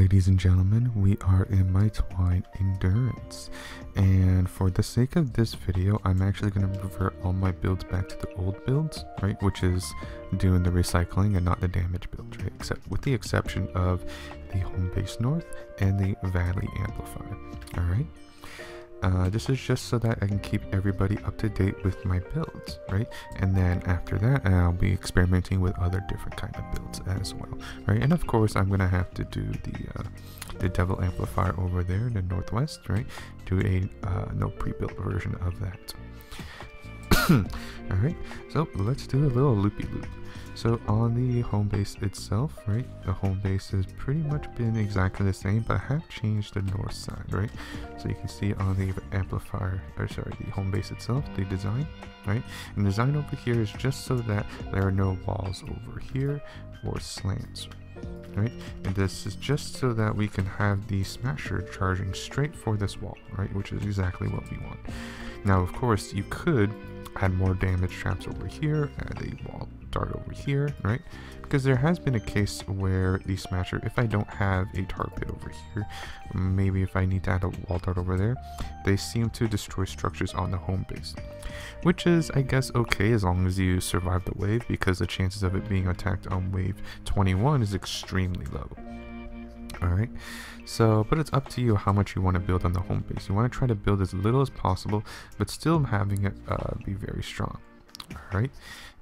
ladies and gentlemen, we are in my Twine endurance, and for the sake of this video, I'm actually going to revert all my builds back to the old builds, right, which is doing the recycling and not the damage builds, right, except with the exception of the Homebase North and the Valley Amplifier. All right. This is just so that I can keep everybody up to date with my builds, right? And then after that, I'll be experimenting with other different kind of builds as well, right? And of course, I'm gonna have to do the Devil Amplifier over there in the northwest, right? Do a no pre-built version of that. All right, so let's do a little loopy-loop. So on the home base itself, right, the home base has pretty much been exactly the same, but I have changed the north side, right? So you can see on the amplifier, or sorry, the home base itself, the design, right? And the design over here is just so that there are no walls over here or slants, right? And this is just so that we can have the smasher charging straight for this wall, right? Which is exactly what we want. Now, of course, you could add more damage traps over here, add a wall dart over here, right? Because there has been a case where the smasher, if I don't have a tar pit over here, maybe if I need to add a wall dart over there, they seem to destroy structures on the home base, which is, I guess, okay as long as you survive the wave, because the chances of it being attacked on wave 21 is extremely low. Alright, so, but it's up to you how much you want to build on the home base. You want to try to build as little as possible, but still having it be very strong. Alright,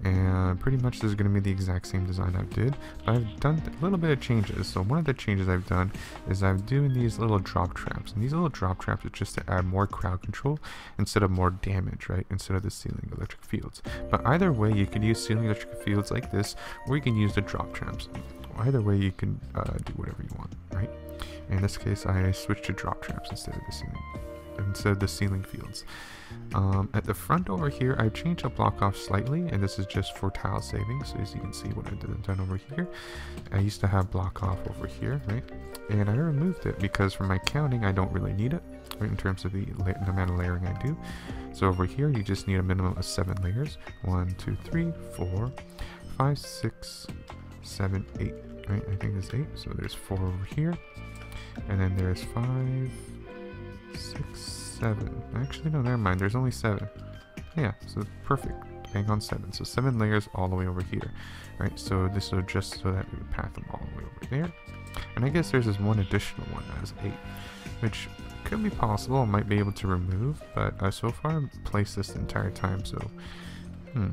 and pretty much this is going to be the exact same design I did, but I've done a little bit of changes. So one of the changes I've done is I'm doing these little drop traps, and these little drop traps are just to add more crowd control instead of more damage, right, instead of the ceiling electric fields. But either way, you could use ceiling electric fields like this, or you can use the drop traps. Either way, you can do whatever you want, right? In this case, I switched to drop traps instead of the ceiling fields. At the front over here, I changed the block off slightly, and this is just for tile saving. So as you can see what I've done over here, I used to have block off over here, right? And I removed it because for my counting, I don't really need it, right, in terms of the amount of layering I do. So over here, you just need a minimum of 7 layers. 1, 2, 3, 4, 5, 6, 7, 8, right? I think there's 8, so there's 4 over here, and then there's 5, 6, 7. Actually, no, never mind. There's only 7. Yeah, so perfect. Hang on, 7. So 7 layers all the way over here, right? So this is just so that we would path them all the way over there. And I guess there's this one additional one as 8, which could be possible. I might be able to remove, but so far I've placed this the entire time, so I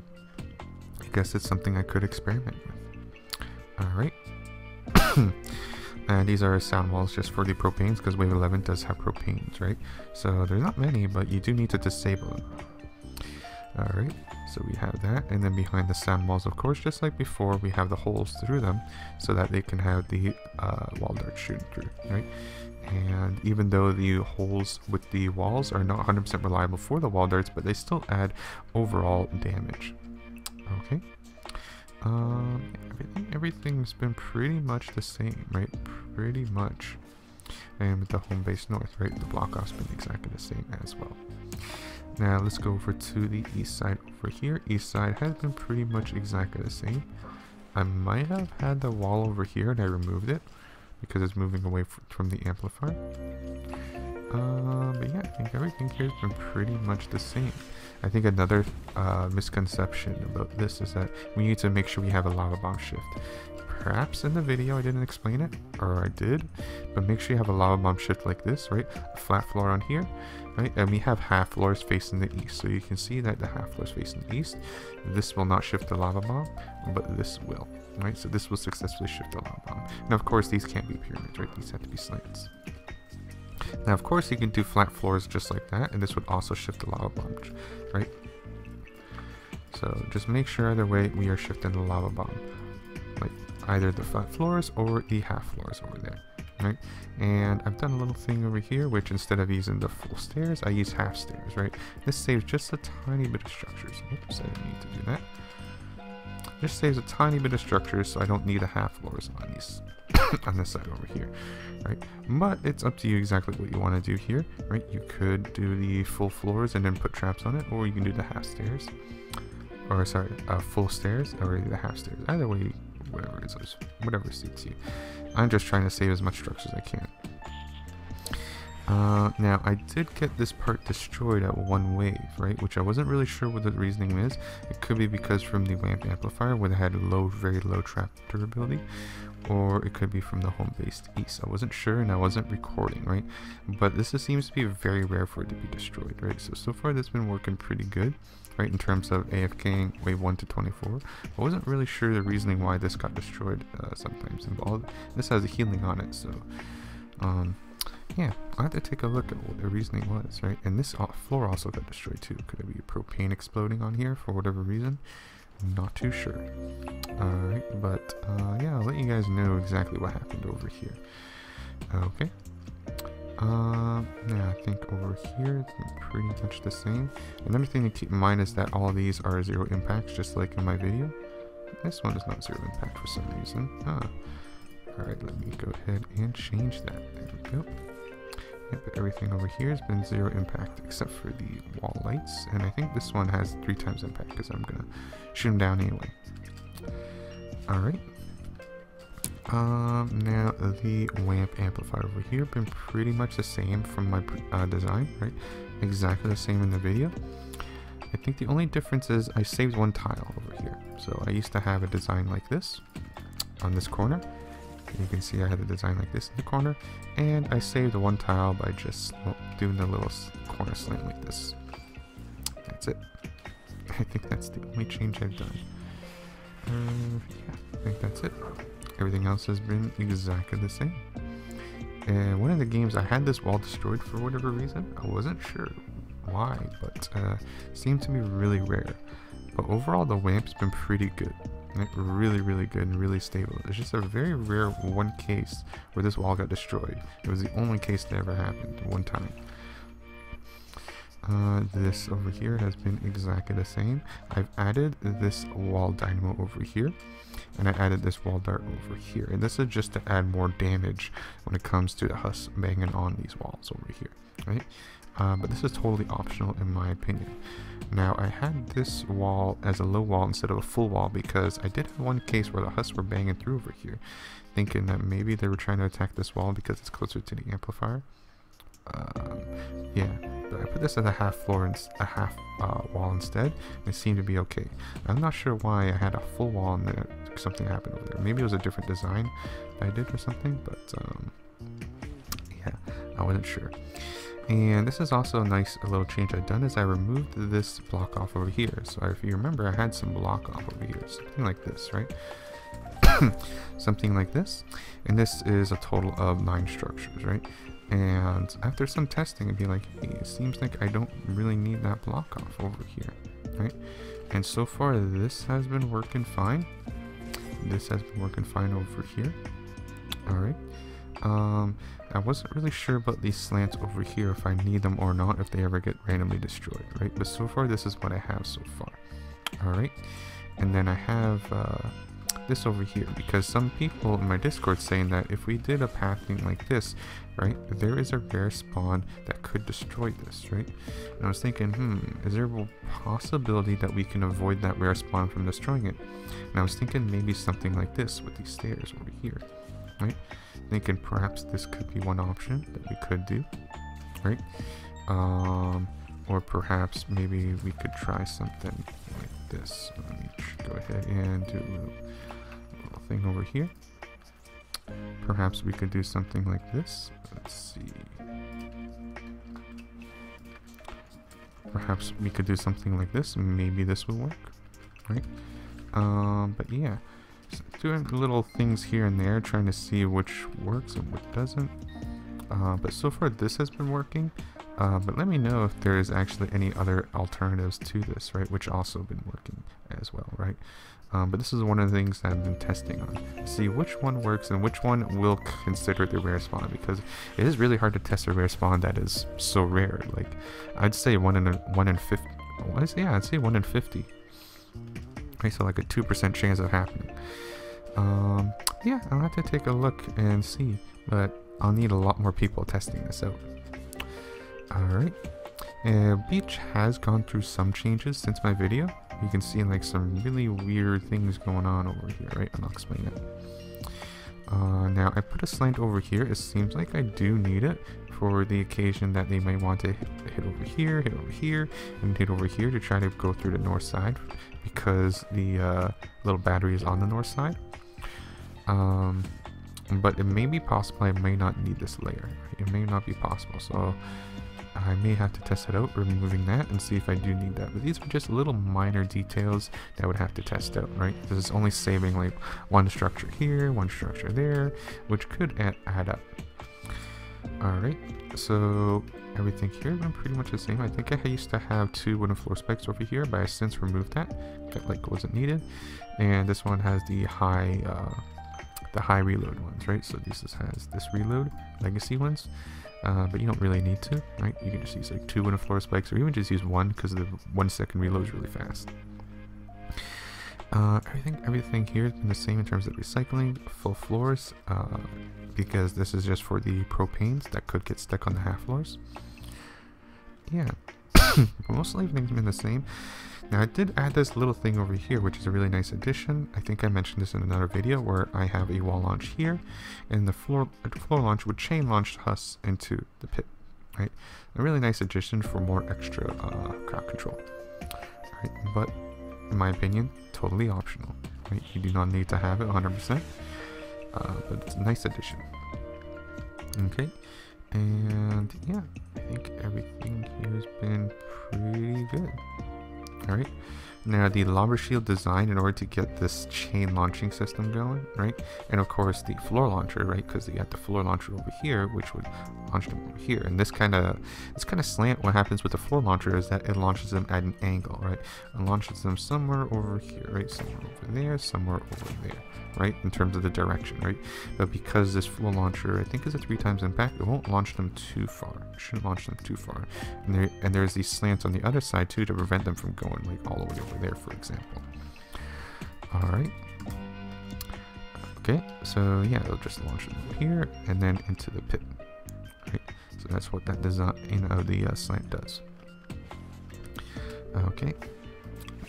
guess it's something I could experiment with. Alright. And these are sound walls just for the propanes, because wave 11 does have propanes, right? So there's not many, but you do need to disable them. Alright, so we have that, and then behind the sound walls, of course, just like before, we have the holes through them so that they can have the wall darts shooting through, right? And even though the holes with the walls are not 100% reliable for the wall darts, but they still add overall damage. Okay. Everything's been pretty much the same, right? Pretty much. And with the home base north, right? The block off's been exactly the same as well. Now let's go over to the east side over here. East side has been pretty much exactly the same. I might have had the wall over here and I removed it because it's moving away from the amplifier. But yeah, I think everything here has been pretty much the same. I think another misconception about this is that we need to make sure we have a lava bomb shift. Perhaps in the video I didn't explain it, or I did, but make sure you have a lava bomb shift like this, right? A flat floor on here, right? And we have half floors facing the east, so you can see that the half floors facing the east. This will not shift the lava bomb, but this will, right? So this will successfully shift the lava bomb. Now, of course, these can't be pyramids, right? These have to be slants. Now, of course, you can do flat floors just like that, and this would also shift the lava bomb, right? So just make sure either way we are shifting the lava bomb, like either the flat floors or the half floors over there, right? And I've done a little thing over here, which instead of using the full stairs, I use half stairs, right? This saves just a tiny bit of structures. Oops, I didn't need to do that. Just saves a tiny bit of structures, so I don't need a half floors on these on this side over here, right? But it's up to you exactly what you want to do here, right? You could do the full floors and then put traps on it, or you can do the half stairs, or sorry, full stairs or the half stairs. Either way whatever it is, whatever suits you. I'm just trying to save as much structure as I can. Now I did get this part destroyed at one wave, right, which I wasn't really sure what the reasoning is. It could be because from the Wamp Amplifier where they had very low trap durability, or it could be from the Homebase East. I wasn't sure and I wasn't recording, right, but this seems to be very rare for it to be destroyed, right. So far this has been working pretty good, right, in terms of AFKing wave 1 to 24. I wasn't really sure the reasoning why this got destroyed sometimes. And this has a healing on it, so yeah, I have to take a look at what the reasoning was, right? And this floor also got destroyed too. Could it be propane exploding on here for whatever reason? Not too sure. Alright, but yeah, I'll let you guys know exactly what happened over here. Okay. Yeah, I think over here it's pretty much the same. Another thing to keep in mind is that all of these are 0 impacts, just like in my video. This one is not 0 impact for some reason. Alright, let me go ahead and change that. There we go. But everything over here has been 0 impact except for the wall lights, and I think this one has 3 times impact because I'm gonna shoot them down anyway. Alright. Now the Wamp Amplifier over here been pretty much the same from my design, right? Exactly the same in the video. I think the only difference is I saved one tile over here. So I used to have a design like this on this corner. You can see I had a design like this in the corner, and I saved the one tile by just doing the little corner slant like this. That's it. I think that's the only change I've done. Yeah, I think that's it. Everything else has been exactly the same. And one of the games I had this wall destroyed for whatever reason. I wasn't sure why, but seemed to be really rare. But overall the Wamp's been pretty good. Like really good and really stable. It's just a very rare one case where this wall got destroyed. It was the only case that ever happened one time. This over here has been exactly the same. I've added this wall dynamo over here, and I added this wall dart over here, and this is just to add more damage when it comes to the husk banging on these walls over here, right? But this is totally optional in my opinion. Now I had this wall as a low wall instead of a full wall because I did have one case where the husks were banging through over here, thinking that maybe they were trying to attack this wall because it's closer to the amplifier. Yeah, but I put this as a half floor and a half wall instead, and it seemed to be okay. I'm not sure why I had a full wall and then something happened over there. Maybe it was a different design that I did or something, but yeah, I wasn't sure. And this is also a nice little change I've done is I removed this block off over here. So if you remember, I had some block off over here, something like this, right? Something like this. And this is a total of 9 structures, right? And after some testing, it'd be like, hey, it seems like I don't really need that block off over here, right? And so far, this has been working fine. This has been working fine over here. All right. I wasn't really sure about these slants over here, if I need them or not, if they ever get randomly destroyed, right? But so far, this is what I have so far. All right. And then I have this over here, because some people in my Discord saying that if we did a pathing like this, right, there is a rare spawn that could destroy this, right? And I was thinking, is there a possibility that we can avoid that rare spawn from destroying it? And I was thinking maybe something like this with these stairs over here, right? Thinking perhaps this could be one option that we could do, right? Or perhaps maybe we could try something like this. Let me go ahead and do a little thing over here. Perhaps we could do something like this. Let's see. Perhaps we could do something like this. Maybe this will work, right? But yeah, just doing little things here and there, trying to see which works and what doesn't. But so far this has been working. But let me know if there is actually any other alternatives to this, right? Which also been working as well, right? But this is one of the things that I've been testing on. See which one works and which one will consider the rare spawn, because it is really hard to test a rare spawn that is so rare. Like I'd say 1 in 50. Yeah, I'd say 1 in 50. Okay, so like a 2% chance of happening. Yeah, I'll have to take a look and see, but I'll need a lot more people testing this out. Alright, Beach has gone through some changes since my video. you can see like some really weird things going on over here, right? And I'll explain it. Now I put a slant over here. It seems like I do need it for the occasion that they might want to hit over here, and hit over here to try to go through the north side, because the little battery is on the north side. But it may be possible I may not need this layer. It may not be possible, so I may have to test it out, removing that, and see if I do need that. But these are just little minor details that I would have to test out, right? This is only saving like one structure here, one structure there, which could add up. Alright, so everything here has been pretty much the same. I think I used to have 2 wooden floor spikes over here, but I since removed that. That like wasn't needed. And this one has the high reload ones, right? So this has this reload, legacy ones. But you don't really need to, right? You can just use like 2 wooden floor spikes, or even just use 1, because the 1 second reload is really fast. Everything here has been the same in terms of recycling, full floors, because this is just for the propanes that could get stuck on the half floors. Yeah, but mostly everything's been the same. Now I did add this little thing over here, which is a really nice addition. I think I mentioned this in another video, where I have a wall launch here, and the floor launch would chain launch Huss into the pit, right? A really nice addition for more extra crowd control, right? But in my opinion, totally optional, right? You do not need to have it 100%, but it's a nice addition. Okay, and yeah, I think everything here has been pretty good. Alright, now the lava shield design in order to get this chain launching system going, right? And of course the floor launcher, right? Because you got the floor launcher over here, which would launch them over here. And this kind of slant, what happens with the floor launcher is that it launches them at an angle, right? It launches them somewhere over here, right? Somewhere over there, somewhere over there, right? In terms of the direction, right? But because this floor launcher, I think, is a 3 times impact, it won't launch them too far. It shouldn't launch them too far. And there's these slants on the other side too to prevent them from going like all the way over there, for example. Alright. Okay, so yeah, they'll just launch them over here and then into the pit. Right? So that's what that design of the slant does. Okay.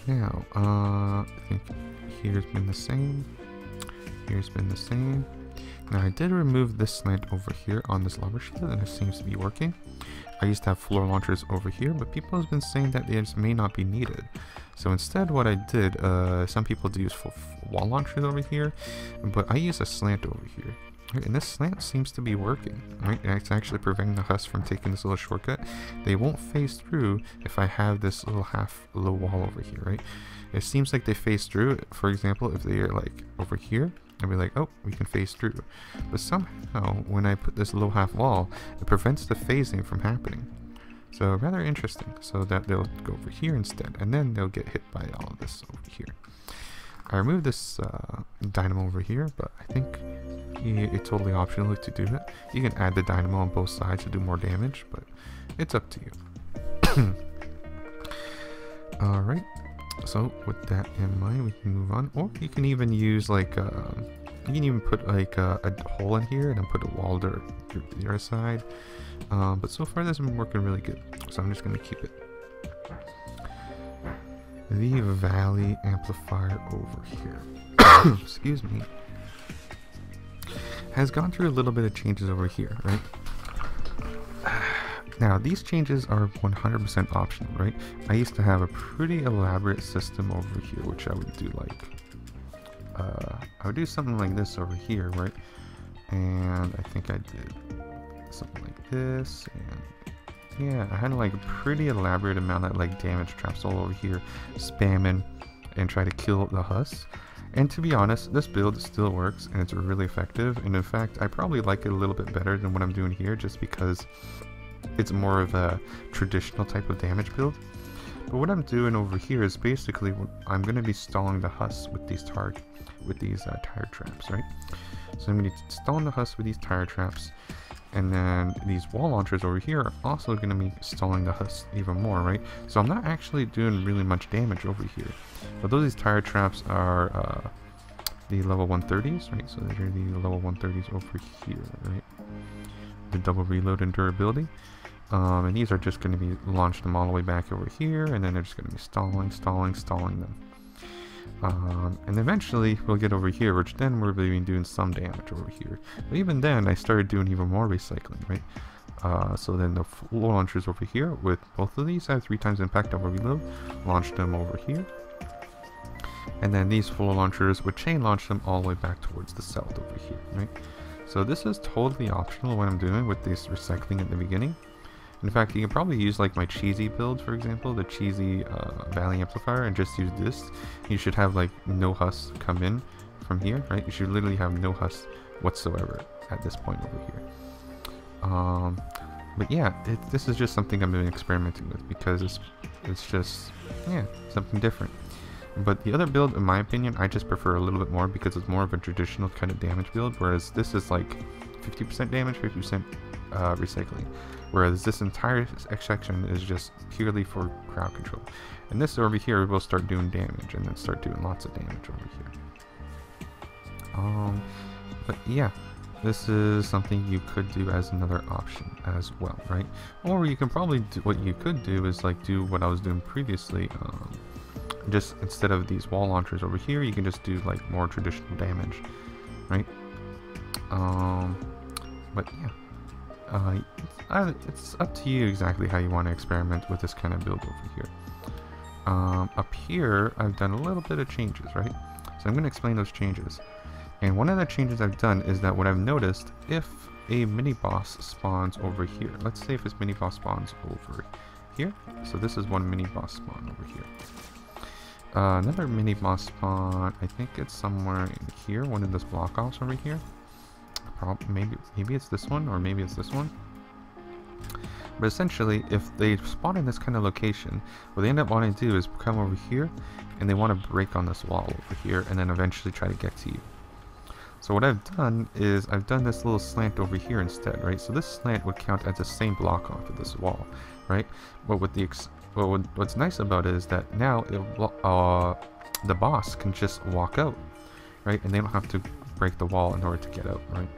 Now, I think here's been the same. Here's been the same. Now I did remove this slant over here on this lava shield, and it seems to be working. I used to have floor launchers over here, but people have been saying that they just may not be needed. So instead what I did, some people do use full wall launchers over here, but I use a slant over here. Right, and this slant seems to be working, right? It's actually preventing the Huss from taking this little shortcut. They won't phase through if I have this little wall over here, right? It seems like they phase through. For example, if they are like over here, I'll be like, oh, we can phase through. But somehow, when I put this little half wall, it prevents the phasing from happening. So rather interesting. So that they'll go over here instead, and then they'll get hit by all of this over here. I removed this dynamo over here, but I think it's totally optional to do that. You can add the dynamo on both sides to do more damage, but it's up to you. Alright, so with that in mind, we can move on. Or you can even use like, you can even put like a hole in here and then put a wall to the other side. But so far this has been working really good, so I'm just going to keep it. The Valley Amplifier over here, excuse me, has gone through a little bit of changes over here, right? Now, these changes are 100% optional, right? I used to have a pretty elaborate system over here, which I would do like, I would do something like this over here, right? And I think I did something like this, and yeah, I had like a pretty elaborate amount of like damage traps all over here, spamming and try to kill the Huss. And to be honest, this build still works and it's really effective. And in fact, I probably like it a little bit better than what I'm doing here, just because it's more of a traditional type of damage build. But what I'm doing over here is basically I'm going to be stalling the Huss with these tire traps, right? So I'm going to be stalling the Huss with these tire traps. And then these wall launchers over here are also going to be stalling the Huss even more, right? So I'm not actually doing really much damage over here. Although these tire traps are the level 130s, right? So they're the level 130s over here, right? The double reload and durability. And these are just going to be launch them all the way back over here, and then they're just going to be stalling them. And eventually we'll get over here, which then we're going to be doing some damage over here. But even then, I started doing even more recycling, right? So then the floor launchers over here, with both of these, I have 3 times impact over reload, launch them over here. And then these floor launchers would chain launch them all the way back towards the south over here, right? So this is totally optional what I'm doing with this recycling at the beginning. In fact, you can probably use like my cheesy build, for example, the cheesy Valley Amplifier, and just use this. You should have like no husk come in from here, right? You should literally have no husk whatsoever at this point over here. But yeah, this is just something I've been experimenting with because it's just, yeah, something different. But the other build, in my opinion, I just prefer a little bit more because it's more of a traditional kind of damage build, whereas this is like 50% damage, 50% recycling. Whereas this entire section is just purely for crowd control. And this over here will start doing damage and then start doing lots of damage over here. But yeah, this is something you could do as another option as well, right? Or you can probably do, what you could do is like do what I was doing previously. Just instead of these wall launchers over here, you can just do like more traditional damage, right? But yeah, it's up to you exactly how you want to experiment with this kind of build over here. Up here, I've done a little bit of changes, right? So I'm going to explain those changes. And one of the changes I've done is that what I've noticed, if a mini boss spawns over here, let's say if this mini boss spawns over here, so this is one mini boss spawn over here. Another mini boss spawn, I think it's somewhere in here, one of those block offs over here. Maybe it's this one, or maybe it's this one. But essentially, if they spawn in this kind of location, what they end up wanting to do is come over here, and they want to break on this wall over here, and then eventually try to get to you. So what I've done is I've done this little slant over here instead, right? So this slant would count as the same block off of this wall, right? But with the what's nice about it is that now the boss can just walk out, right? And they don't have to break the wall in order to get out, right?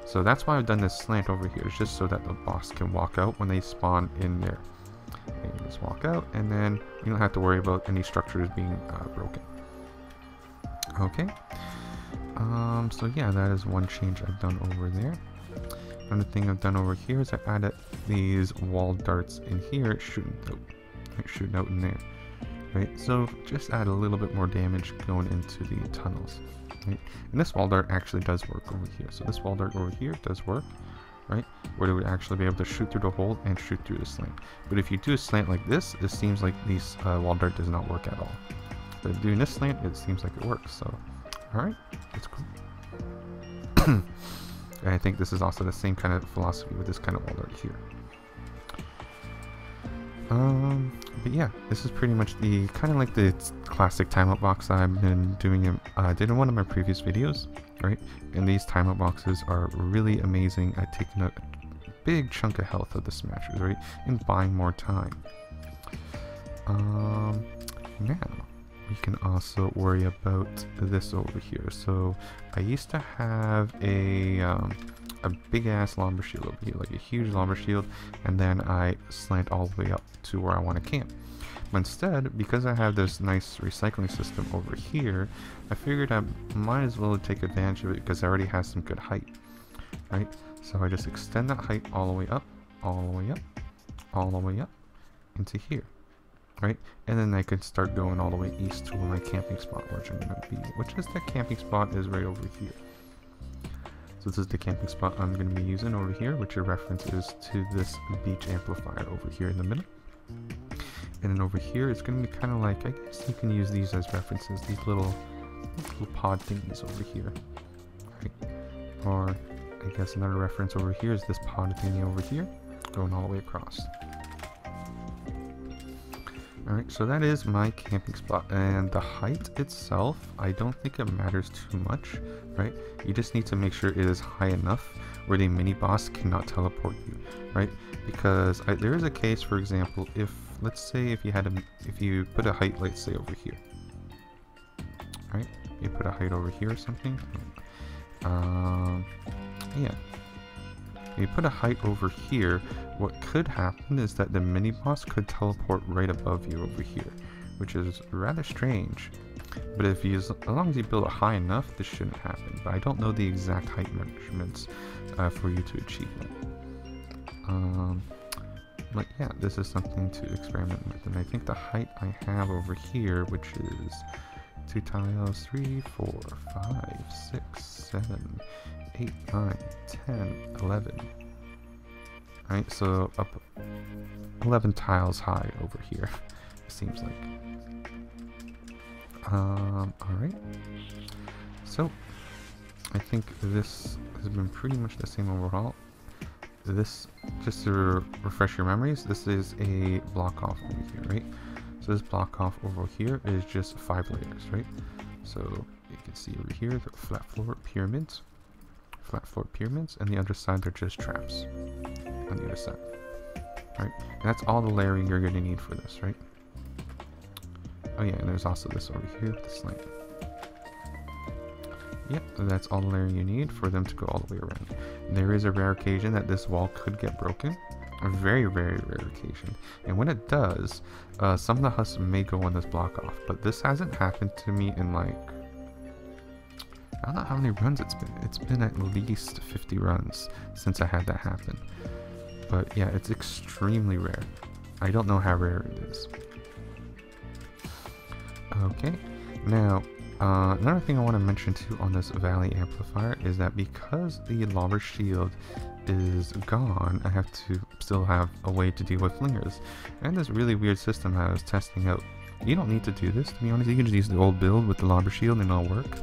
So that's why I've done this slant over here. It's just so that the boss can walk out when they spawn in there. And you just walk out, and then you don't have to worry about any structures being broken. Okay. So yeah, that is one change I've done over there. Another thing I've done over here is I added these wall darts in here, shooting out in there, right? So just add a little bit more damage going into the tunnels, right? And this wall dart actually does work over here. So this wall dart over here does work, right? Where it would actually be able to shoot through the hole and shoot through the slant. But if you do a slant like this, it seems like this wall dart does not work at all. But doing this slant, it seems like it works. So, all right, that's cool. And I think this is also the same kind of philosophy with this kind of wall dart here. But yeah, this is pretty much the kind of like the classic timeout box I've been doing. I did in one of my previous videos, right? And these timeout boxes are really amazing at taking a big chunk of health of the smashers, right? And buying more time. Now we can also worry about this over here. So I used to have a big ass lumber shield over here, like a huge lumber shield, and then I slant all the way up to where I want to camp. But instead, because I have this nice recycling system over here, I figured I might as well take advantage of it because it already has some good height, right? So I just extend that height all the way up, all the way up, all the way up into here, right? And then I can start going all the way east to my camping spot, which I'm going to be, which is the camping spot is right over here. So this is the camping spot I'm going to be using over here, which references to this beach amplifier over here in the middle. And then over here, it's going to be kind of like, I guess you can use these as references, these little pod thingies over here, right? Or I guess another reference over here is this pod thingy over here, going all the way across. Alright, so that is my camping spot, and the height itself, I don't think it matters too much, right? You just need to make sure it is high enough where the mini boss cannot teleport you, right? Because there is a case, for example, if, let's say if you put a height, let's say over here, right? You put a height over here or something, yeah. you put a height over here, what could happen is that the mini boss could teleport right above you over here, which is rather strange. But if you, as long as you build it high enough, this shouldn't happen. But I don't know the exact height measurements for you to achieve that. But yeah, this is something to experiment with. And I think the height I have over here, which is 2 tiles, 3, 4, 5, 6, 7, 8, 9, 10, 11. Right, so up 11 tiles high over here, it seems like. Alright. So, I think this has been pretty much the same overall. This, just to refresh your memories, this is a block off over here, right? So this block off over here is just 5 layers, right? So you can see over here, the flat floor pyramids, and the other side they're just traps on the other side, right? And that's all the layering you're going to need for this, right? Oh yeah, and there's also this over here, this line. Yep, that's all the layering you need for them to go all the way around. There is a rare occasion that this wall could get broken. A very, very rare occasion. And when it does, some of the husks may go on this block off. But this hasn't happened to me in like... I don't know how many runs it's been. It's been at least 50 runs since I had that happen. But yeah, it's extremely rare. I don't know how rare it is. Okay, now... another thing I want to mention too on this Valley Amplifier is that because the lava shield is gone, I have to still have a way to deal with flingers. And this really weird system I was testing out. You don't need to do this, to be honest. You can just use the old build with the lava shield and it'll work.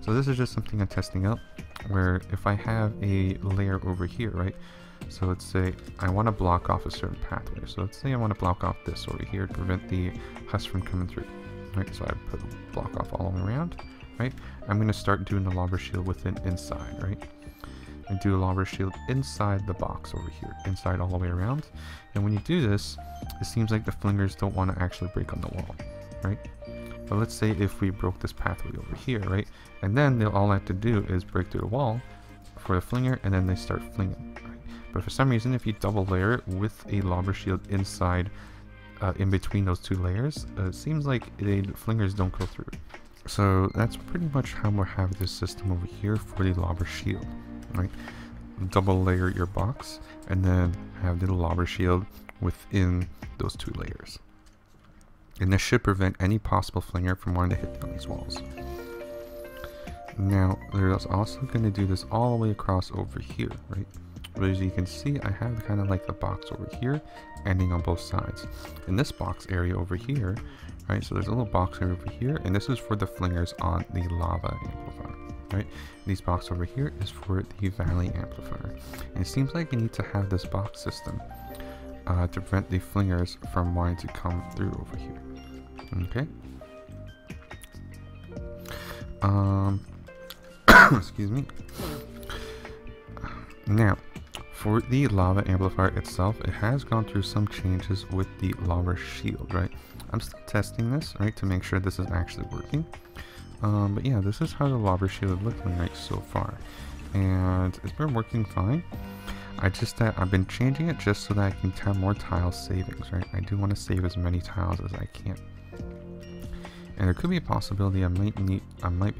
So this is just something I'm testing out, where if I have a layer over here, right? So let's say I want to block off a certain pathway. So let's say I want to block off this over here to prevent the husk from coming through. Right, so I put a block off all the way around, right? I'm going to start doing the lava shield within inside, right? And do a lava shield inside the box over here, inside all the way around. And when you do this, it seems like the flingers don't want to actually break on the wall, right? But let's say if we broke this pathway over here, right? And then they'll all have to do is break through the wall for the flinger, and then they start flinging, right? But for some reason, if you double layer it with a lava shield inside in between those 2 layers, it seems like the flingers don't go through. So that's pretty much how we'll have this system over here for the lava shield, right? Double layer your box and then have the lava shield within those 2 layers. And this should prevent any possible flinger from wanting to hit down these walls. Now, there's also going to do this all the way across over here, right? But as you can see, I have kind of like the box over here ending on both sides. In this box area over here, right, so there's a little box area over here, and this is for the flingers on the lava amplifier, right? This box over here is for the Valley Amplifier. And it seems like you need to have this box system to prevent the flingers from wanting to come through over here. Okay. Excuse me. Now, for the lava amplifier itself, it has gone through some changes with the lava shield, right? I'm still testing this, right, to make sure this is actually working. But yeah, this is how the lava shield is looking like so far. And it's been working fine. I've been changing it just so that I can have more tile savings, right? I do want to save as many tiles as I can. And there could be a possibility I might be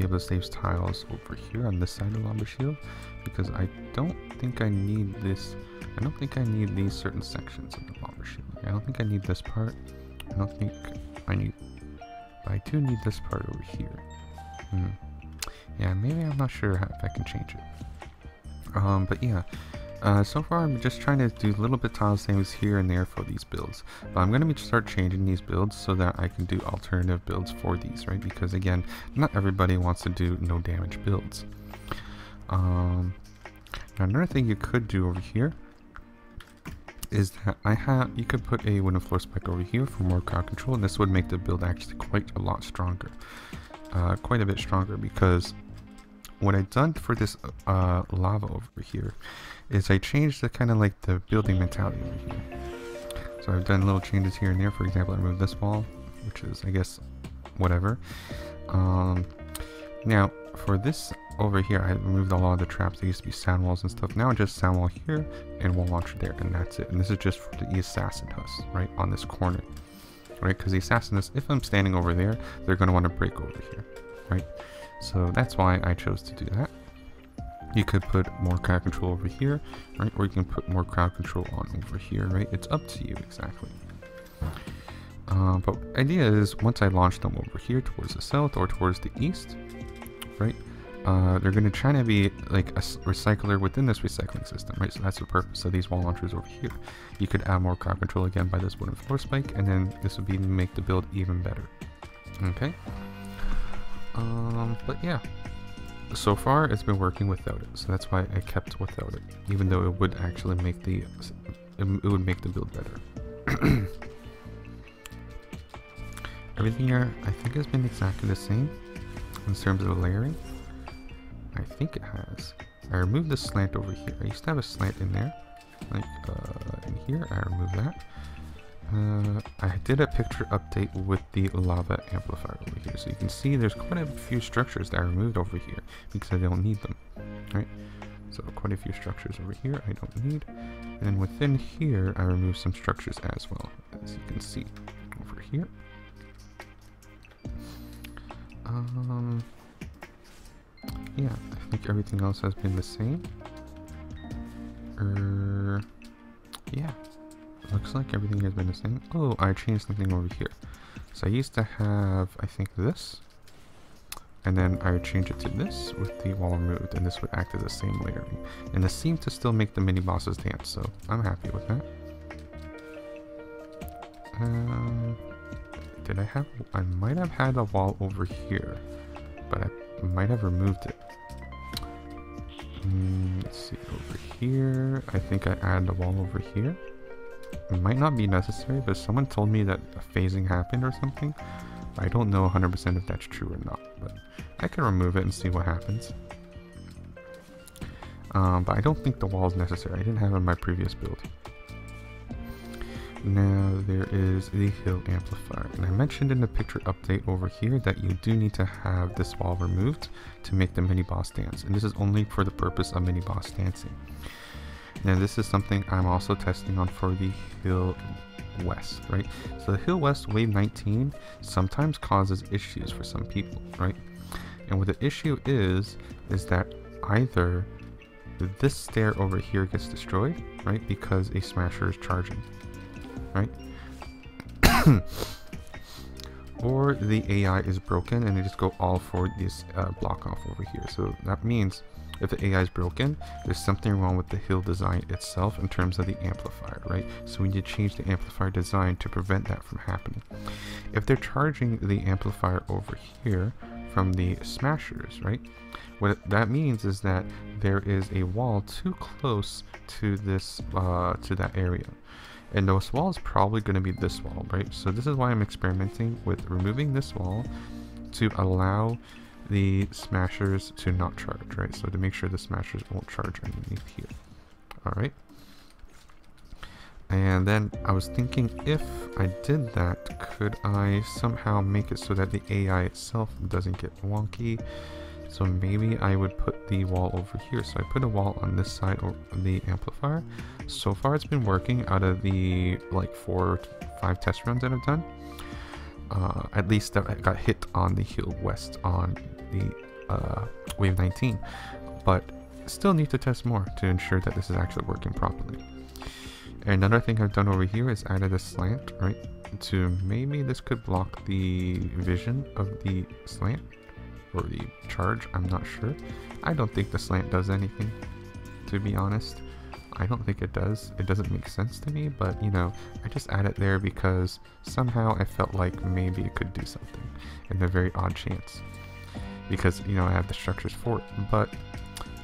able to save tiles over here on this side of the lava shield, because I don't think I need this. I don't think I need these certain sections of the lava shield. I don't think I need this part. I don't think I need, but I do need this part over here. Yeah, maybe I'm not sure if I can change it. But yeah. So far I'm just trying to do little bit tile savings here and there for these builds, but I'm going to start changing these builds so that I can do alternative builds for these, right? Because again, not everybody wants to do no damage builds. Now another thing you could do over here is that you could put a wooden floor spike over here for more crowd control, and this would make the build actually quite a lot stronger, quite a bit stronger, because what I've done for this lava over here is I changed the kind of like the building mentality over here. So I've done little changes here and there. For example, I removed this wall, which is, I guess, whatever. Now for this over here, I removed a lot of the traps. There used to be sound walls and stuff. Now just sound wall here and wall launcher there, and that's it. And this is just for the assassin husk, right, on this corner, right? Because the assassin husk, if I'm standing over there, they're going to want to break over here, right? So that's why I chose to do that. You could put more crowd control over here, right? Or you can put more crowd control on over here, right? It's up to you exactly. But idea is once I launch them over here towards the south or towards the east, right? They're going to try to be like a recycler within this recycling system, right? So that's the purpose of these wall launchers over here. You could add more crowd control again by this wooden floor spike, and then this would be to make the build even better. Okay. But yeah. So far, it's been working without it, so that's why I kept without it, even though it would actually make the build better. Everything here, I think, has been exactly the same in terms of the layering. I think it has. I removed the slant over here. I used to have a slant in there, like in here. I removed that. I did a picture update with the lava amplifier over here, so you can see there's quite a few structures that I removed over here because I don't need them, right? So quite a few structures over here I don't need, and within here I removed some structures as well, as you can see over here. Yeah, I think everything else has been the same. Yeah. Looks like everything has been the same. Oh, I changed something over here. So I used to have, I think, this. And then I would change it to this with the wall removed, and this would act as the same layering. And this seemed to still make the mini bosses dance, so I'm happy with that. Did I have... I might have had a wall over here, but I might have removed it. Let's see, over here, I think I added a wall over here. It might not be necessary, but someone told me that a phasing happened or something. I don't know 100% if that's true or not, but I can remove it and see what happens. But I don't think the wall is necessary. I didn't have it in my previous build. Now there is the hill amplifier, and I mentioned in the picture update over here that you do need to have this wall removed to make the mini boss dance, and this is only for the purpose of mini boss dancing. Now this is something I'm also testing on for the Hill West, right? So the Hill West Wave 19 sometimes causes issues for some people, right? And what the issue is that either this stair over here gets destroyed, right? Because a smasher is charging, right? Or the AI is broken and they just go all for this block off over here. So that means if the AI is broken, there's something wrong with the hill design itself in terms of the amplifier, right? So we need to change the amplifier design to prevent that from happening. If they're charging the amplifier over here from the smashers, right? What that means is that there is a wall too close to this, to that area. And this wall is probably going to be this wall, right? So this is why I'm experimenting with removing this wall to allow the smashers to not charge, right? So to make sure the smashers won't charge underneath here. Alright. And then I was thinking, if I did that, could I somehow make it so that the AI itself doesn't get wonky? So maybe I would put the wall over here. So I put a wall on this side of the amplifier. So far it's been working out of the like 4 to 5 test runs that I've done. At least I got hit on the Hill West on the Wave 19. But still need to test more to ensure that this is actually working properly. And another thing I've done over here is added a slant, right? To maybe this could block the vision of the slant. Or the charge, I'm not sure. I don't think the slant does anything, to be honest. I don't think it does. It doesn't make sense to me, but you know, I just add it there because somehow I felt like maybe it could do something in a very odd chance. Because, you know, I have the structures for it, but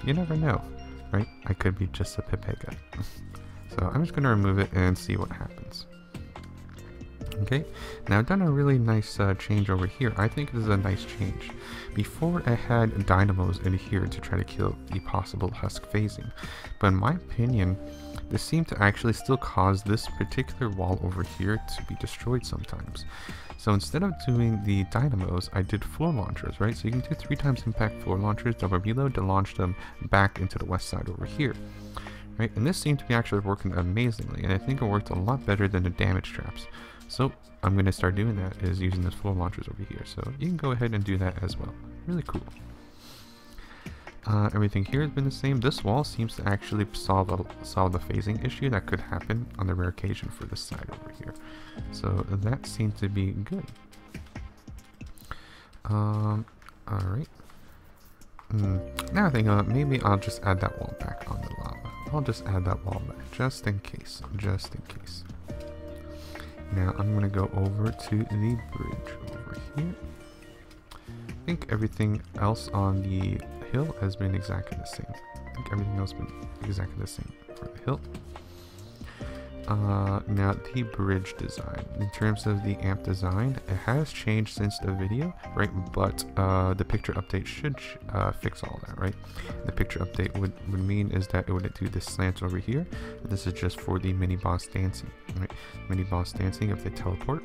you never know, right? I could be just a pepega. So I'm just gonna remove it and see what happens. Okay, now I've done a really nice change over here. I think this is a nice change. Before I had dynamos in here to try to kill the possible husk phasing, but in my opinion, this seemed to actually still cause this particular wall over here to be destroyed sometimes. So instead of doing the dynamos, I did floor launchers, right? So you can do 3 times impact floor launchers, double reload to launch them back into the west side over here, right? And this seemed to be actually working amazingly, and I think it worked a lot better than the damage traps. So I'm going to start doing that, is using those floor launchers over here. So you can go ahead and do that as well. Really cool. Everything here has been the same. This wall seems to actually solve the phasing issue that could happen on the rare occasion for this side over here. So that seemed to be good. Alright. Now I think maybe I'll just add that wall back on the lava. I'll just add that wall back, just in case. Just in case. Now I'm going to go over to the bridge over here. I think everything else on the hill has been exactly the same. I think everything else has been exactly the same for the hill. Now the bridge design. In terms of the amp design, it has changed since the video, right? But the picture update should fix all that, right? The picture update would mean is that it would do this slant over here. This is just for the mini boss dancing, right? Mini boss dancing, if they teleport,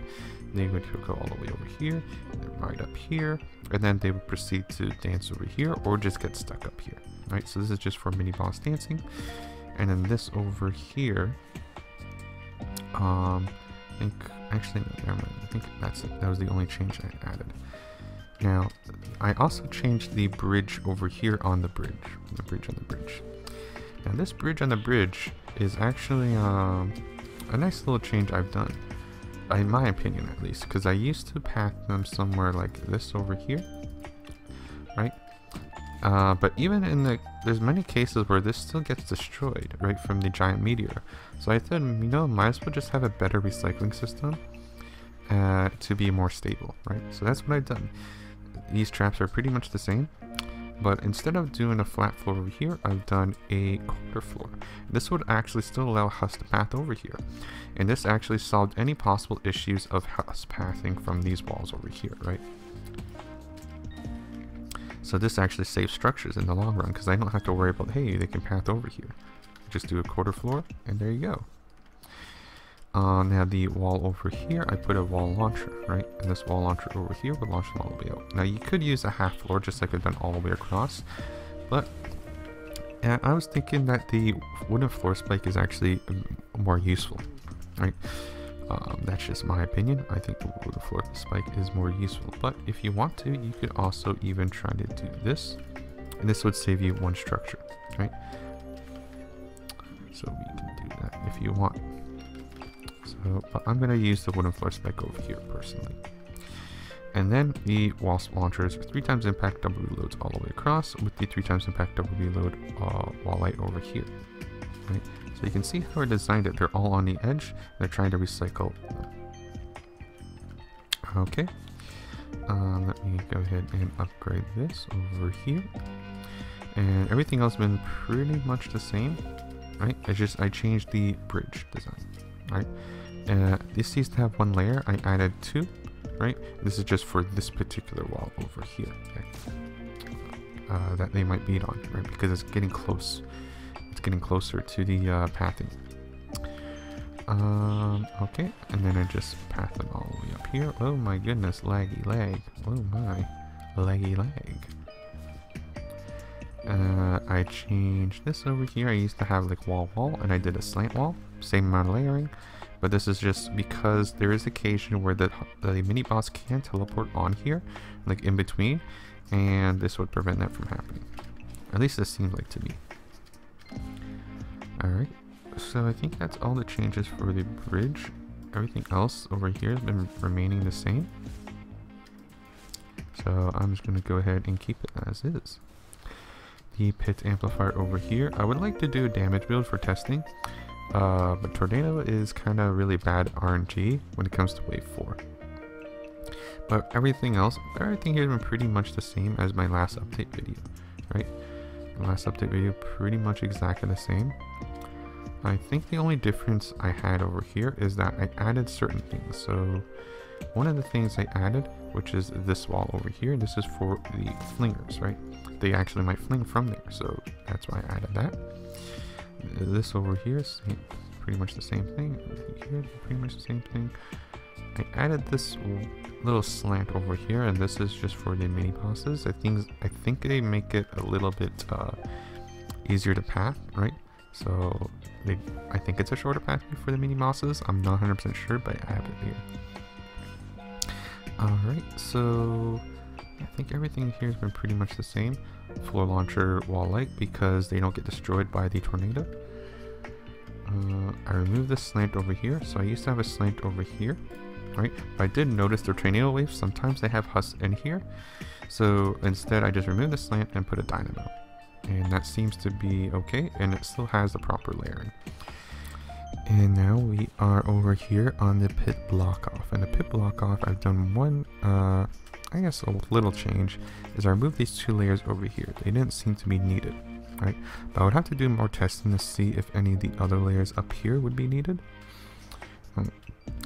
they would go all the way over here, and then right up here, and then they would proceed to dance over here or just get stuck up here, right? So this is just for mini boss dancing. And then this over here, I think, actually, no, never mind. I think that's it. That was the only change I added. Now, I also changed the bridge over here on the bridge. The bridge on the bridge. Now, this bridge on the bridge is actually a nice little change I've done. In my opinion, at least. Because I used to path them somewhere like this over here. Right? But even in there's many cases where this still gets destroyed, right, from the giant meteor. So I thought, you know, might as well just have a better recycling system to be more stable, right? So that's what I've done. These traps are pretty much the same, but instead of doing a flat floor over here, I've done a quarter floor. This would actually still allow Huss to path over here. And this actually solved any possible issues of Huss pathing from these walls over here, right? So this actually saves structures in the long run, because I don't have to worry about, hey, they can path over here. Just do a quarter floor, and there you go. Now the wall over here, I put a wall launcher, right? And this wall launcher over here will launch them all the way out. Now you could use a half floor, just like I've done all the way across. But I was thinking that the wooden floor spike is actually more useful, right? That's just my opinion. I think the wooden floor spike is more useful, but if you want to, you could also even try to do this, and this would save you one structure, right? So we can do that if you want. So, but I'm gonna use the wooden floor spike over here personally. And then the wall launchers, 3 times impact, double reloads all the way across, with the 3 times impact, double reload wall light over here, right? So you can see how I designed it. They're all on the edge. They're trying to recycle. Okay. Let me go ahead and upgrade this over here. And everything else has been pretty much the same, right? I changed the bridge design, right? This used to have 1 layer. I added 2, right? This is just for this particular wall over here, okay? That they might beat on, right? Because it's getting close. It's getting closer to the pathing. Okay, and then I just path them all the way up here. Oh my goodness, laggy lag. Oh my, laggy lag. I changed this over here. I used to have like wall, and I did a slant wall. Same amount of layering. But this is just because there is occasion where the mini boss can teleport on here, like in between, and this would prevent that from happening. At least this seems like to me. Alright, so I think that's all the changes for the bridge. Everything else over here has been remaining the same. So I'm just going to go ahead and keep it as is. The pit amplifier over here, I would like to do a damage build for testing. But Tornado is kind of really bad RNG when it comes to wave 4. But everything else, everything here has been pretty much the same as my last update video, right? My last update video pretty much exactly the same. I think the only difference I had over here is that I added certain things. So one of the things I added, which is this wall over here, this is for the flingers, right? They actually might fling from there, so that's why I added that. this over here, pretty much the same thing. Here, pretty much the same thing. I added this little slant over here, and this is just for the mini bosses. I think they make it a little bit easier to path, right? So I think it's a shorter path for the mini bosses. I'm not 100% sure, but I have it here. Alright, so I think everything here has been pretty much the same. Floor launcher, wall light, because they don't get destroyed by the tornado. I removed the slant over here, so I used to have a slant over here, right? But I did notice the tornado waves, sometimes they have husks in here. So instead I just removed the slant and put a dynamo. And that seems to be okay, and it still has the proper layering. And now we are over here on the pit block off. And the pit block off, I've done one, I guess a little change, is I removed these 2 layers over here. They didn't seem to be needed, right? But I would have to do more testing to see if any of the other layers up here would be needed.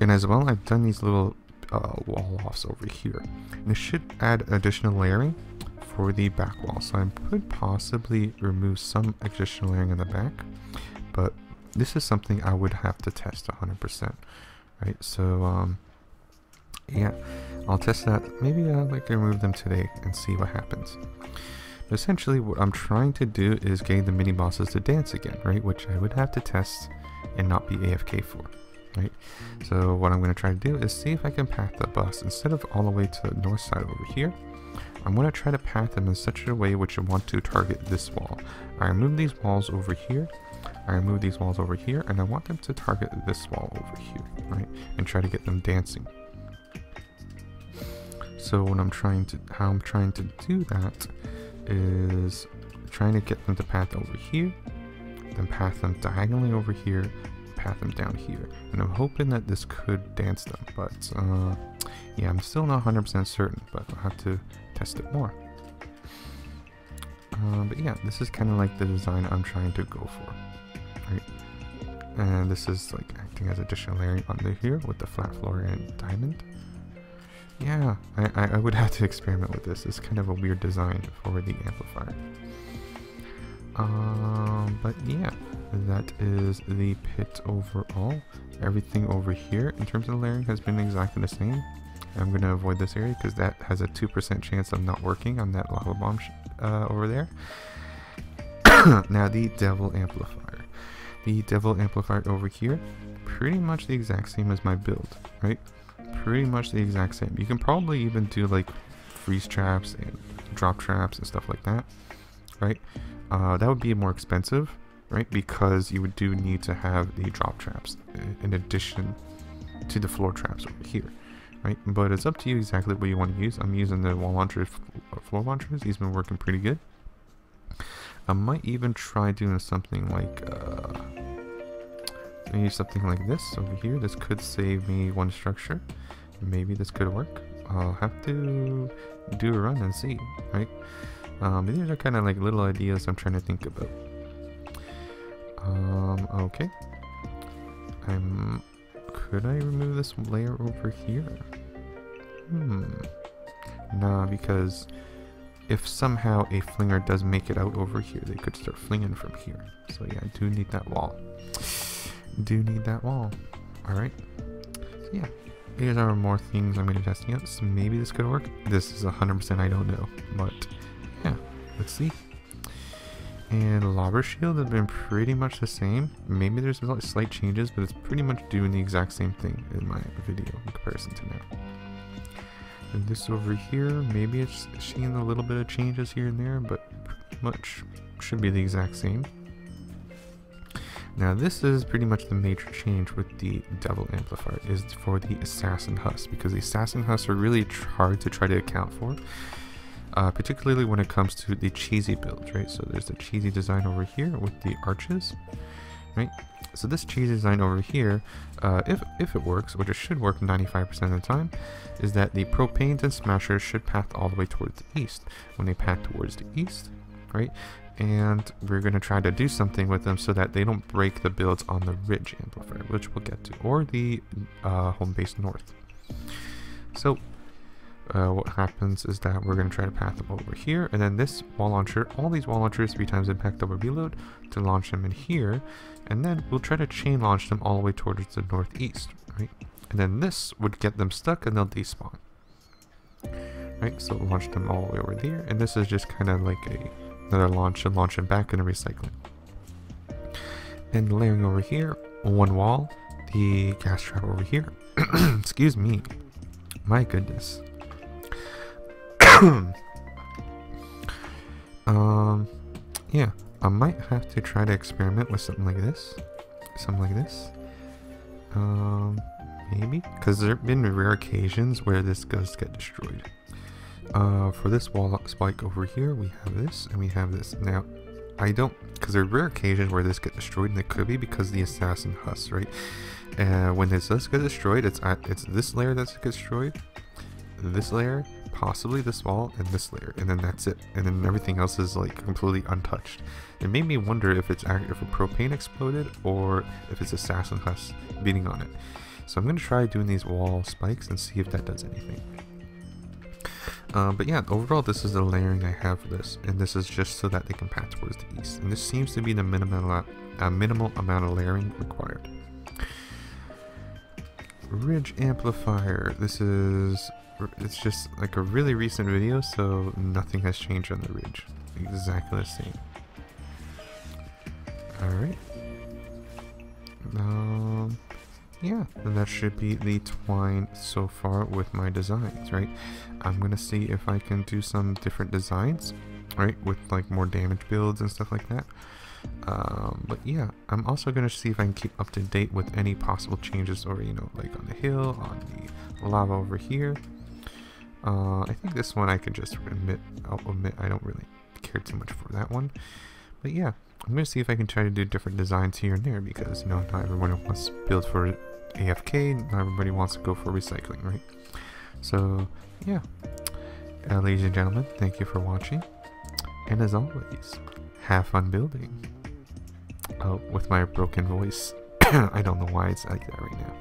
And as well, I've done these little wall offs over here. And it should add additional layering for the back wall. So I could possibly remove some additional layering in the back, but this is something I would have to test 100%, right? So yeah, I'll test that. Maybe I'll remove them today and see what happens. But essentially what I'm trying to do is get the mini bosses to dance again, right? Which I would have to test and not be AFK for, right? So what I'm going to try to do is see if I can path the boss instead of all the way to the north side over here. I'm going to try to path them in such a way which I want to target this wall. I remove these walls over here, I remove these walls over here, and I want them to target this wall over here, right? And try to get them dancing. So what how I'm trying to do that is trying to get them to path over here, then path them diagonally over here, path them down here. And I'm hoping that this could dance them, but yeah, I'm still not 100% certain, but I'll have to test it more. But yeah, this is kind of like the design I'm trying to go for, right? And this is like acting as additional layering under here with the flat floor and diamond. Yeah, I would have to experiment with this. It's kind of a weird design for the amplifier. But yeah, that is the pit overall. Everything over here in terms of layering has been exactly the same. I'm going to avoid this area because that has a 2% chance of not working on that lava bomb over there. Now the devil amplifier. The devil amplifier over here, pretty much the exact same as my build, right? Pretty much the exact same. You can probably even do like freeze traps and drop traps and stuff like that, right? That would be more expensive, right? Because you would need to have the drop traps in addition to the floor traps over here, right? But it's up to you exactly what you want to use. I'm using the wall launchers, floor launchers. These have been working pretty good. I might even try doing something like maybe something like this over here. This could save me one structure. Maybe this could work. I'll have to do a run and see, right? But these are kind of like little ideas I'm trying to think about. Okay. Could I remove this layer over here? Nah, because if somehow a flinger does make it out over here, they could start flinging from here. So yeah, I do need that wall. Alright. So yeah, these are more things I'm going to test out. So maybe this could work. This is 100% I don't know. But yeah, let's see. And lava shield has been pretty much the same. Maybe there's slight changes, but it's pretty much doing the exact same thing in my video in comparison to now. And this over here, maybe it's seeing a little bit of changes here and there, but pretty much should be the exact same. Now this is pretty much the major change with the devil amplifier, is for the assassin husk, because the assassin husks are really hard to try to account for. Particularly when it comes to the cheesy builds, right? So there's the cheesy design over here with the arches, right? So this cheesy design over here, if it works, which it should work 95% of the time, is that the propanes and smashers should path all the way towards the east. When they path towards the east, right? And we're going to try to do something with them so that they don't break the builds on the ridge amplifier, which we'll get to, or the Homebase north. So what happens is that we're going to try to path them over here, and then this wall launcher, all these wall launchers 3 times impact over reload to launch them in here, and then we'll try to chain launch them all the way towards the northeast, right? And then this would get them stuck and they'll despawn. Right, so launch them all the way over there, and this is just kind of like another launch and launch them back and a recycling. And layering over here, one wall, the gas trap over here. Excuse me, my goodness. Yeah, I might have to try to experiment with something like this. Maybe, because there have been rare occasions where this does get destroyed. For this wall spike over here, we have this and we have this. Now, I don't, because there are rare occasions where this gets destroyed, and it could be because the assassin huss, right? When this does get destroyed, it's this layer that gets destroyed, this layer, possibly this wall, and this layer, and then that's it. And then everything else is like completely untouched. It made me wonder if it's if a propane exploded or if it's assassin huss beating on it. So I'm going to try doing these wall spikes and see if that does anything. But yeah, overall this is the layering I have for this, and this is just so that they can path towards the east. And this seems to be the minimal amount of layering required. Ridge amplifier. It's just like a really recent video, so nothing has changed on the ridge. Exactly the same. Alright. Yeah, and that should be the Twine so far with my designs, right? I'm gonna see if I can do some different designs, right, with like more damage builds and stuff like that. But yeah, I'm also gonna see if I can keep up to date with any possible changes, or you know, like on the hill, on the lava over here. I think this one I could just I'll omit. I don't really care too much for that one. But yeah, I'm gonna see if I can try to do different designs here and there, because you know, not everyone wants to build for AFK, not everybody wants to go for recycling, right? So yeah, ladies and gentlemen, thank you for watching, and as always, have fun building. Oh, with my broken voice. I don't know why it's like that right now.